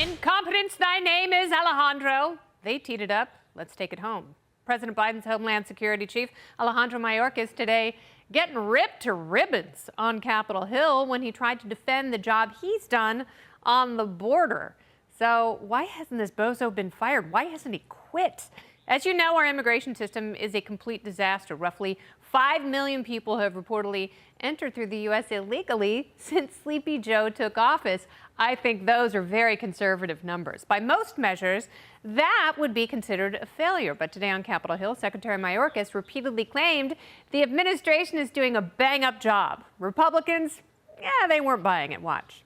Incompetence, thy name is Alejandro. They teed it up. Let's take it home. President Biden's Homeland Security Chief Alejandro Mayorkas today getting ripped to ribbons on Capitol Hill when he tried to defend the job he's done on the border. So why hasn't this bozo been fired? Why hasn't he quit? As you know, our immigration system is a complete disaster. Roughly 5 million people have reportedly entered through the U.S. illegally since Sleepy Joe took office. I think those are very conservative numbers. By most measures, that would be considered a failure. But today on Capitol Hill, Secretary Mayorkas repeatedly claimed the administration is doing a bang-up job. Republicans, they weren't buying it. Watch.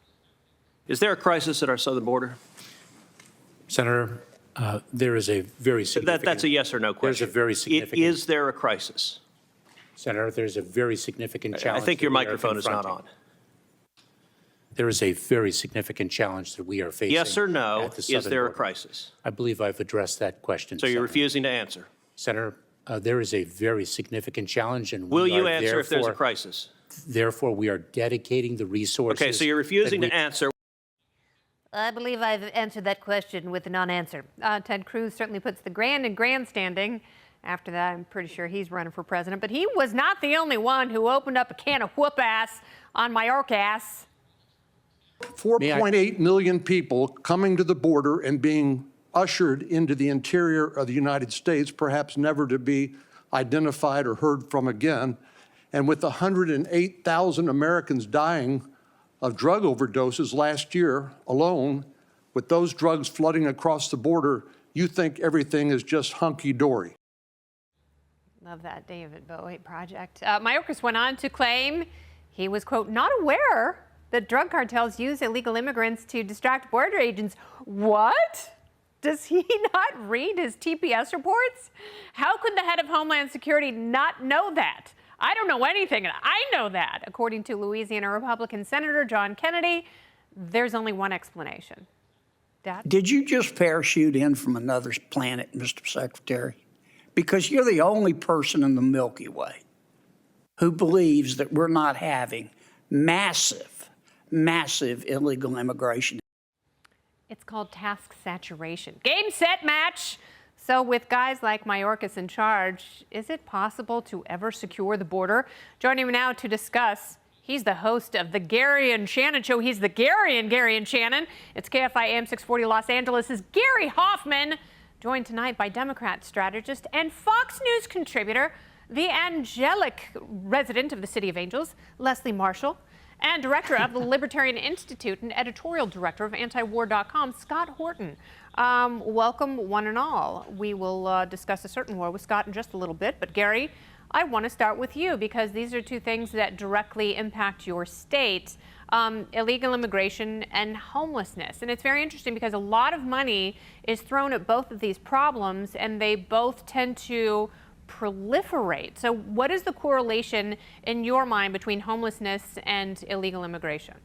Is there a crisis at our southern border? Senator, there is a very significant... That's a yes or no question. There's a very significant... Is there a crisis? Senator, there's a very significant challenge. I think your microphone is not on. There is a very significant challenge that we are facing. Yes or no, is there a border. crisis? I believe I've addressed that question. So you're Senator. refusing to answer? Senator, there is a very significant challenge, and will you answer if there's a crisis? Therefore, we are dedicating the resources... Okay, so you're refusing to answer. I believe I've answered that question with a non-answer. Ted Cruz certainly puts the grand in grandstanding. After that, I'm pretty sure he's running for president. But he was not the only one who opened up a can of whoop-ass on Mayorkas. 4.8 million people coming to the border and being ushered into the interior of the United States, perhaps never to be identified or heard from again. And with 108,000 Americans dying of drug overdoses last year alone, with those drugs flooding across the border, you think everything is just hunky-dory. Love that David Bowie project. Mayorkas went on to claim he was, quote, not aware that drug cartels use illegal immigrants to distract border agents. What? Does he not read his TPS reports? How could the head of Homeland Security not know that? I don't know anything, and I know that. According to Louisiana Republican Senator John Kennedy, there's only one explanation. Dad? Did you just parachute in from another planet, Mr. Secretary? Because you're the only person in the Milky Way who believes that we're not having massive illegal immigration. It's called task saturation. Game, set, match. So with guys like Mayorkas in charge, is it possible to ever secure the border? Joining me now to discuss, he's the host of the Gary and Shannon Show. He's the Gary and Shannon. It's KFI AM 640 Los Angeles' Gary Hoffman, joined tonight by Democrat strategist and Fox News contributor, the angelic resident of the City of Angels, Leslie Marshall, and director of the Libertarian Institute and editorial director of antiwar.com, Scott Horton. Welcome, one and all. We will discuss a certain war with Scott in just a little bit. But Gary, I want to start with you because these are two things that directly impact your state, illegal immigration and homelessness. And it's very interesting because a lot of money is thrown at both of these problems and they both tend to proliferate. So what is the correlation in your mind between homelessness and illegal immigration?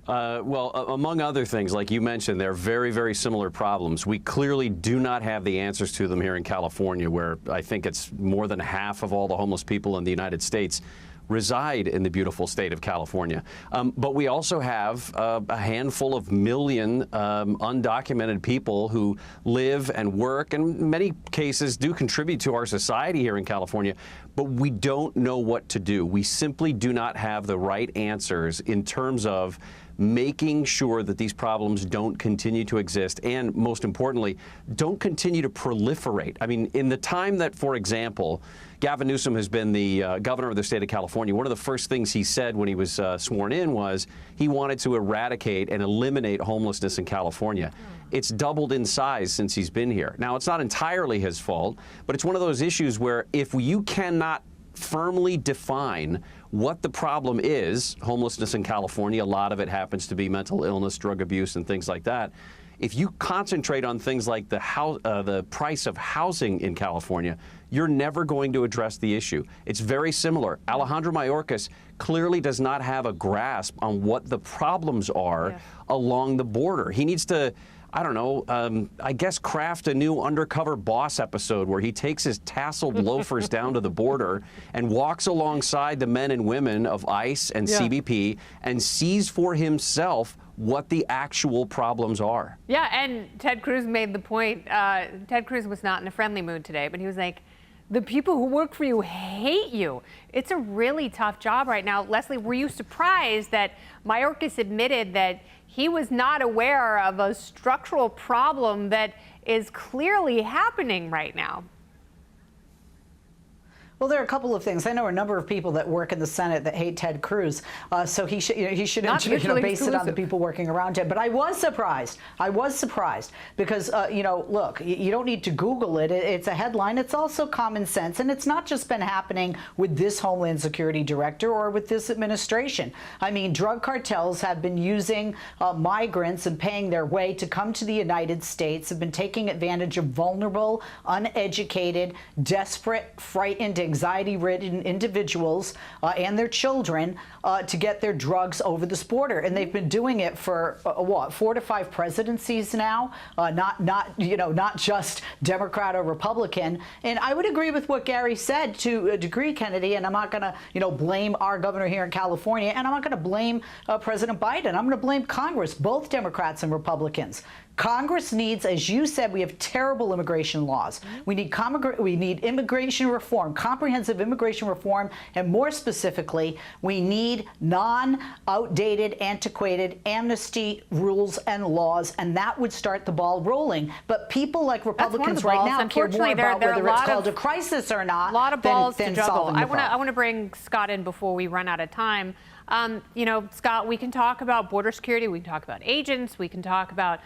Well, among other things, like you mentioned, they're very, very similar problems. We clearly do not have the answers to them here in California, where I think it's more than half of all the homeless people in the United States reside in the beautiful state of California. But we also have a handful of million undocumented people who live and work and in many cases do contribute to our society here in California, but we don't know what to do. We simply do not have the right answers in terms of making sure that these problems don't continue to exist and, most importantly, don't continue to proliferate. I mean, in the time that, for example, Gavin Newsom has been the governor of the state of California, one of the first things he said when he was sworn in was he wanted to eradicate and eliminate homelessness in California. It's doubled in size since he's been here. Now, it's not entirely his fault, but it's one of those issues where if you cannot firmly define what the problem is, homelessness in California, a lot of it happens to be mental illness, drug abuse, and things like that. If you concentrate on things like the price of housing in California, you're never going to address the issue. It's very similar. Alejandro Mayorkas clearly does not have a grasp on what the problems are along the border. He needs to I don't know, I guess craft a new Undercover Boss episode where he takes his tasseled loafers down to the border and walks alongside the men and women of ICE and CBP and sees for himself what the actual problems are. Yeah, and Ted Cruz made the point. Ted Cruz was not in a friendly mood today, but he was like, the people who work for you hate you. It's a really tough job right now. Leslie, were you surprised that Mayorkas admitted that he was not aware of a structural problem that is clearly happening right now? Well, there are a couple of things. I know a number of people that work in the Senate that hate Ted Cruz, so he shouldn't base it on the people working around him. But I was surprised. I was surprised because, look, you don't need to Google it. It's a headline. It's also common sense. And it's not just been happening with this Homeland Security director or with this administration. I mean, drug cartels have been using migrants and paying their way to come to the United States, have been taking advantage of vulnerable, uneducated, desperate, frightened, anxiety-ridden individuals and their children to get their drugs over this border, and they've been doing it for 4 to 5 presidencies now, not just Democrat or Republican. And I would agree with what Gary said to a degree, Kennedy. And I'm not going to blame our governor here in California, and I'm not going to blame President Biden. I'm going to blame Congress, both Democrats and Republicans. Congress needs, as you said, we have terrible immigration laws. We need immigration reform, comprehensive immigration reform, and more specifically, we need non-outdated, antiquated amnesty rules and laws, and that would start the ball rolling. But people like Republicans right now care more about whether it's called a crisis or not. A lot of balls to juggle. Solving the problem. I want to bring Scott in before we run out of time. Scott, we can talk about border security, we can talk about agents, we can talk about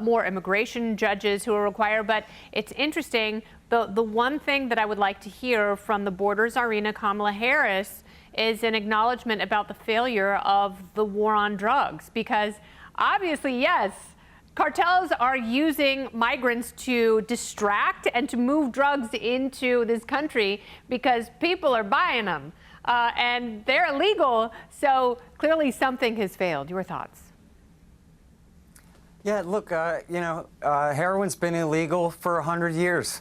more immigration judges who are required, but it's interesting. The one thing that I would like to hear from the borders arena, Kamala Harris, is an acknowledgement about the failure of the war on drugs, because obviously, yes, cartels are using migrants to distract and to move drugs into this country because people are buying them. And they're illegal, so clearly something has failed. Your thoughts? Yeah, look, heroin's been illegal for 100 years.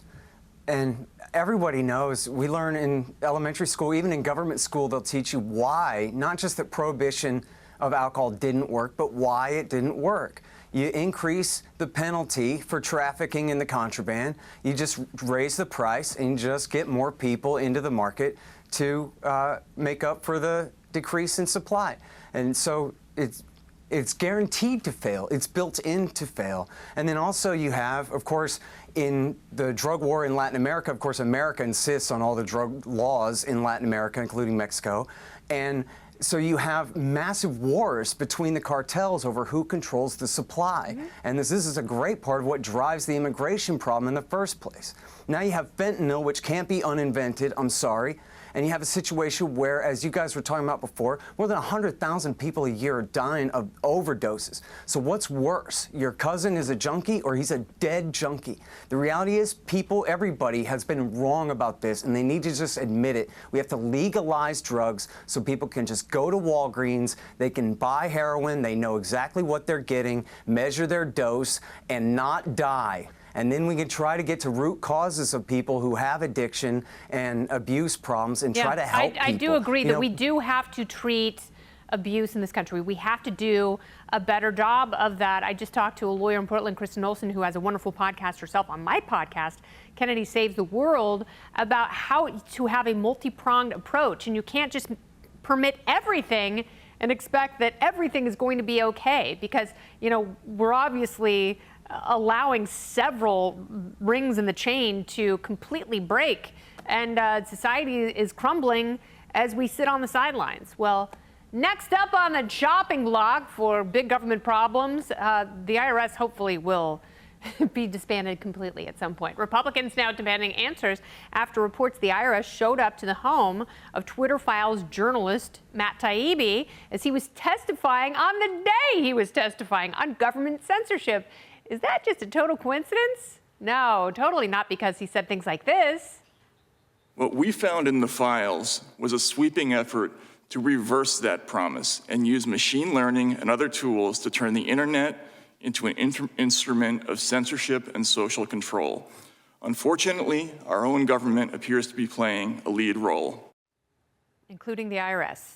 And everybody knows, we learn in elementary school, even in government school, they'll teach you why, not just that prohibition of alcohol didn't work, but why it didn't work. You increase the penalty for trafficking in the contraband, you just raise the price, and you just get more people into the market to make up for the decrease in supply. And so it's guaranteed to fail. It's built in to fail. And then also you have, of course, in the drug war in Latin America, of course, America insists on all the drug laws in Latin America, including Mexico. And so you have massive wars between the cartels over who controls the supply. And this is a great part of what drives the immigration problem in the first place. Now you have fentanyl, which can't be uninvented, I'm sorry. And you have a situation where, as you guys were talking about before, more than 100,000 people a year are dying of overdoses. So what's worse? Your cousin is a junkie or he's a dead junkie? The reality is everybody has been wrong about this, and they need to just admit it. We have to legalize drugs so people can just go to Walgreens, they can buy heroin, they know exactly what they're getting, measure their dose, and not die. And then we can try to get to root causes of people who have addiction and abuse problems and try to help people. I do agree that we do have to treat abuse in this country. We have to do a better job of that. I just talked to a lawyer in Portland, Kristen Olson, who has a wonderful podcast herself on my podcast, Kennedy Saves the World, about how to have a multi-pronged approach. And you can't just permit everything and expect that everything is going to be okay, because, we're obviously allowing several rings in the chain to completely break, and society is crumbling as we sit on the sidelines. Well, next up on the chopping block for big government problems, the IRS hopefully will be disbanded completely at some point. Republicans now demanding answers after reports the IRS showed up to the home of Twitter Files journalist Matt Taibbi as he was testifying on the day he was testifying on government censorship. Is that just a total coincidence? No, totally not, because he said things like this. What we found in the files was a sweeping effort to reverse that promise and use machine learning and other tools to turn the internet into an instrument of censorship and social control. Unfortunately, our own government appears to be playing a lead role. Including the IRS.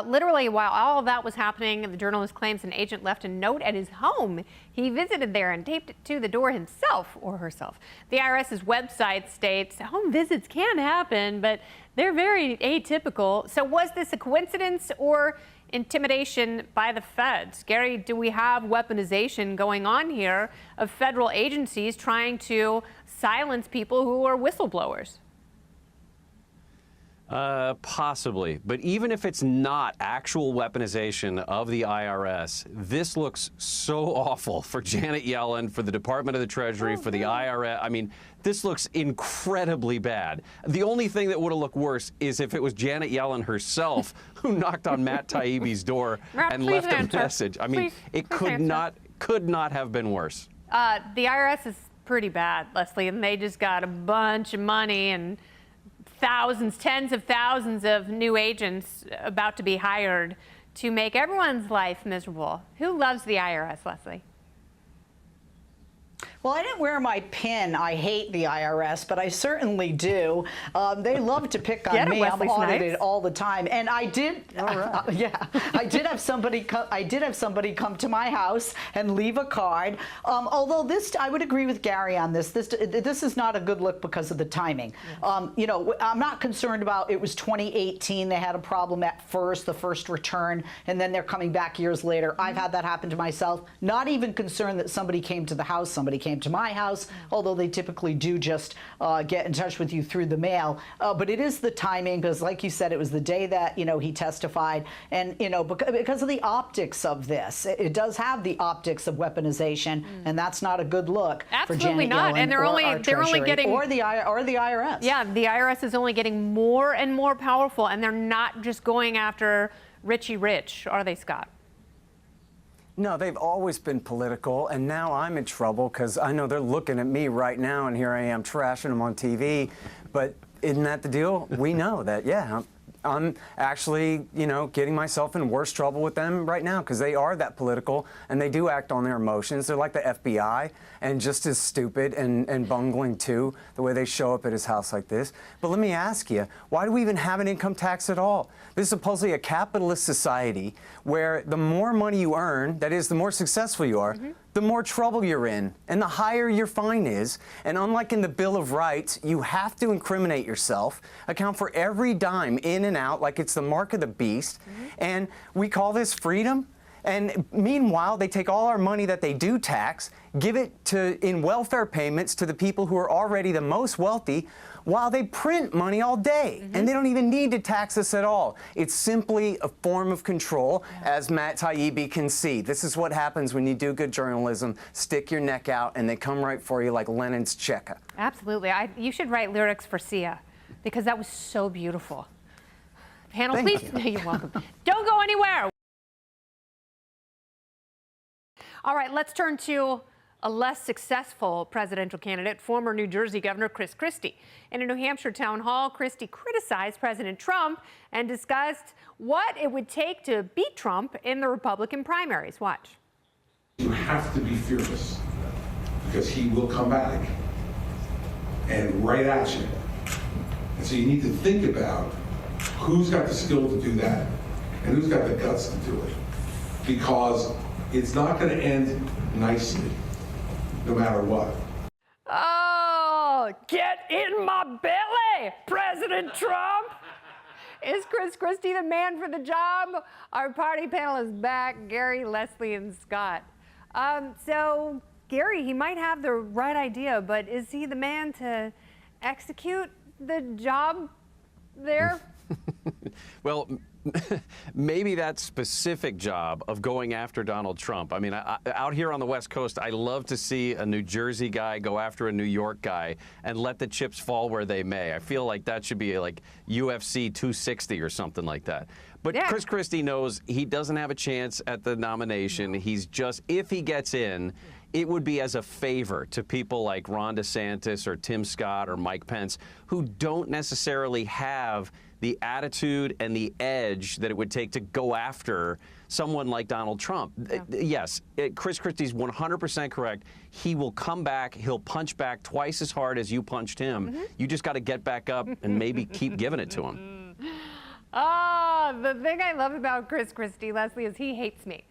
Literally, while all of that was happening, the journalist claims an agent left a note at his home. He visited there and taped it to the door himself or herself. The IRS's website states home visits can happen, but they're very atypical. So was this a coincidence or intimidation by the feds? Gary, do we have weaponization going on here of federal agencies trying to silence people who are whistleblowers? Possibly. But even if it's not actual weaponization of the IRS, this looks so awful for Janet Yellen, for the Department of the Treasury, for the IRS. I mean, this looks incredibly bad. The only thing that would have looked worse is if it was Janet Yellen herself who knocked on Matt Taibbi's door and left a message. I mean, it could not have been worse. The IRS is pretty bad, Leslie, and they just got a bunch of money and thousands, tens of thousands of new agents about to be hired to make everyone's life miserable. Who loves the IRS, Leslie? Well, I didn't wear my pin, I hate the IRS, but I certainly do. They love to pick on me. I'm audited all the time. And I did, I did have somebody come to my house and leave a card. Although this, I would agree with Gary on this. This is not a good look because of the timing. You know, I'm not concerned about, it was 2018. They had a problem at first, the first return, and then they're coming back years later. I've had that happen to myself. Not even concerned that somebody came to the house, somebody came to my house, although they typically do just get in touch with you through the mail. But it is the timing, because like you said, it was the day that, you know, he testified. And, you know, because of the optics of this, it does have the optics of weaponization, and that's not a good look for Janet Yellen, and they're only getting, or the IRS. Yeah, the IRS is only getting more and more powerful, and they're not just going after Richie Rich, are they, Scott? No, they've always been political, and now I'm in trouble because I know they're looking at me right now, and here I am trashing them on TV. But isn't that the deal? We know that, yeah, I'm actually, you know, getting myself in worse trouble with them right now because they are that political, and they do act on their emotions. They're like the FBI, and just as stupid and bungling, too, the way they show up at his house like this. But let me ask you, why do we even have an income tax at all? This is supposedly a capitalist society where the more money you earn, that is, the more successful you are, the more trouble you're in, and the higher your fine is. And unlike in the Bill of Rights, you have to incriminate yourself, account for every dime in and out like it's the mark of the beast. And we call this freedom. And meanwhile, they take all our money that they do tax, give it in welfare payments to the people who are already the most wealthy, while they print money all day. And they don't even need to tax us at all. It's simply a form of control, as Matt Taibbi can see. This is what happens when you do good journalism. Stick your neck out, and they come right for you like Lenin's Cheka. Absolutely. You should write lyrics for Sia, because that was so beautiful. Panel, Thank please. You're welcome. Don't go anywhere. All right, let's turn to a less successful presidential candidate, former New Jersey Governor Chris Christie. In a New Hampshire town hall, Christie criticized President Trump and discussed what it would take to beat Trump in the Republican primaries. Watch. You have to be fearless because he will come back and right at you. And so you need to think about who's got the skill to do that and who's got the guts to do it. Because it's not going to end nicely, no matter what. Oh, get in my belly, President Trump. Is Chris Christie the man for the job? Our party panel is back, Gary, Leslie, and Scott. So, Gary, he might have the right idea, but is he the man to execute the job there? Well, maybe that specific job of going after Donald Trump. I mean, out here on the West Coast, I love to see a New Jersey guy go after a New York guy and let the chips fall where they may. I feel like that should be like UFC 260 or something like that. But yeah. Chris Christie knows he doesn't have a chance at the nomination. He's just, if he gets in, it would be as a favor to people like Ron DeSantis or Tim Scott or Mike Pence, who don't necessarily have the attitude and the edge that it would take to go after someone like Donald Trump. Yes, Chris Christie's 100% correct. He will come back. He'll punch back twice as hard as you punched him. You just got to get back up and maybe keep giving it to him. The thing I love about Chris Christie, Leslie, is he hates me.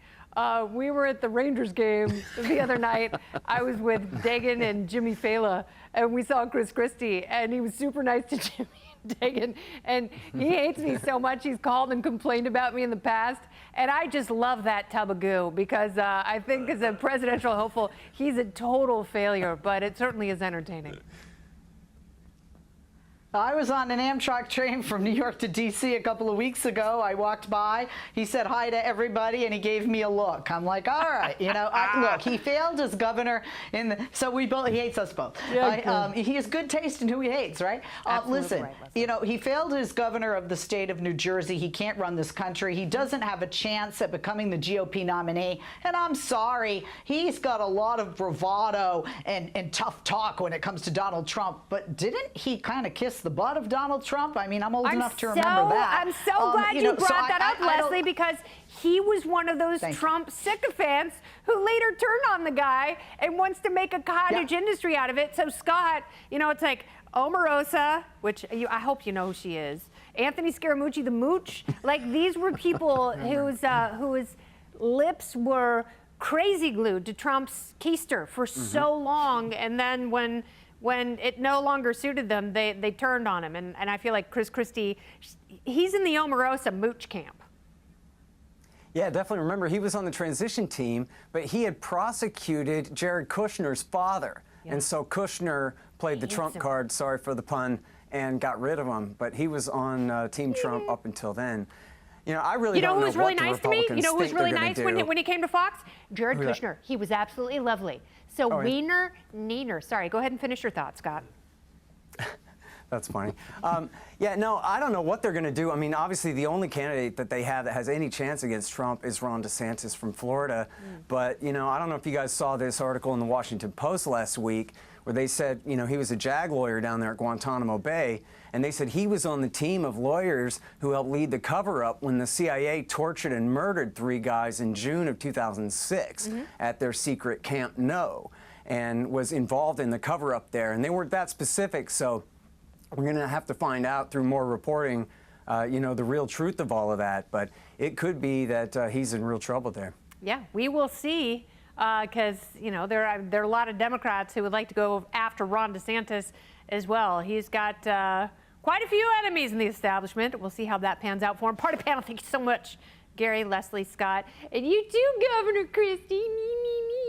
We were at the Rangers game the other night. I was with Dagan and Jimmy Fela, and we saw Chris Christie, and he was super nice to Jimmy and Dagan, and he hates me so much. He's called and complained about me in the past, and I just love that tub of goo because I think as a presidential hopeful, he's a total failure, but it certainly is entertaining. I was on an Amtrak train from New York to D.C. a couple of weeks ago. I walked by. He said hi to everybody, and he gave me a look. I'm like, all right, you know, look, he failed as governor so he hates us both. Yeah, he has good taste in who he hates, right? Listen, right, you know, he failed as governor of the state of New Jersey. He can't run this country. He doesn't have a chance at becoming the GOP nominee. And I'm sorry, he's got a lot of bravado and tough talk when it comes to Donald Trump. But didn't he kind of kiss the butt of Donald Trump? I mean, I'm old enough to remember that. I'm so glad you brought that up, Leslie, because he was one of those Trump sycophants who later turned on the guy and wants to make a cottage industry out of it. So, Scott, you know, it's like Omarosa, which I hope you know who she is, Anthony Scaramucci, the mooch. Like, these were people whose lips were crazy glued to Trump's keister for so long, and then when it no longer suited them, they turned on him. And I feel like Chris Christie, he's in the Omarosa mooch camp. Yeah, definitely. Remember, he was on the transition team, but he had prosecuted Jared Kushner's father. Yeah. And so Kushner played the Trump card, sorry for the pun, and got rid of him. But he was on Team Trump up until then. You know, I really don't know what the Republicans think they're going to do. You know who was really nice when he came to Fox? Jared Kushner. He was absolutely lovely. So Wiener, Neener. Sorry, go ahead and finish your thoughts, Scott. That's funny. Yeah, no, I don't know what they're going to do. I mean, obviously, the only candidate that they have that has any chance against Trump is Ron DeSantis from Florida. But, you know, I don't know if you guys saw this article in the Washington Post last week where they said, you know, he was a JAG lawyer down there at Guantanamo Bay. And they said he was on the team of lawyers who helped lead the cover-up when the CIA tortured and murdered 3 guys in June of 2006 at their secret Camp No, and was involved in the cover-up there. And they weren't that specific, so we're going to have to find out through more reporting, you know, the real truth of all of that. But it could be that he's in real trouble there. Yeah, we will see, because, you know, there are a lot of Democrats who would like to go after Ron DeSantis as well. He's got quite a few enemies in the establishment. We'll see how that pans out for him. Party panel, thank you so much, Gary, Leslie, Scott. And you too, Governor Christie. Me, me, me.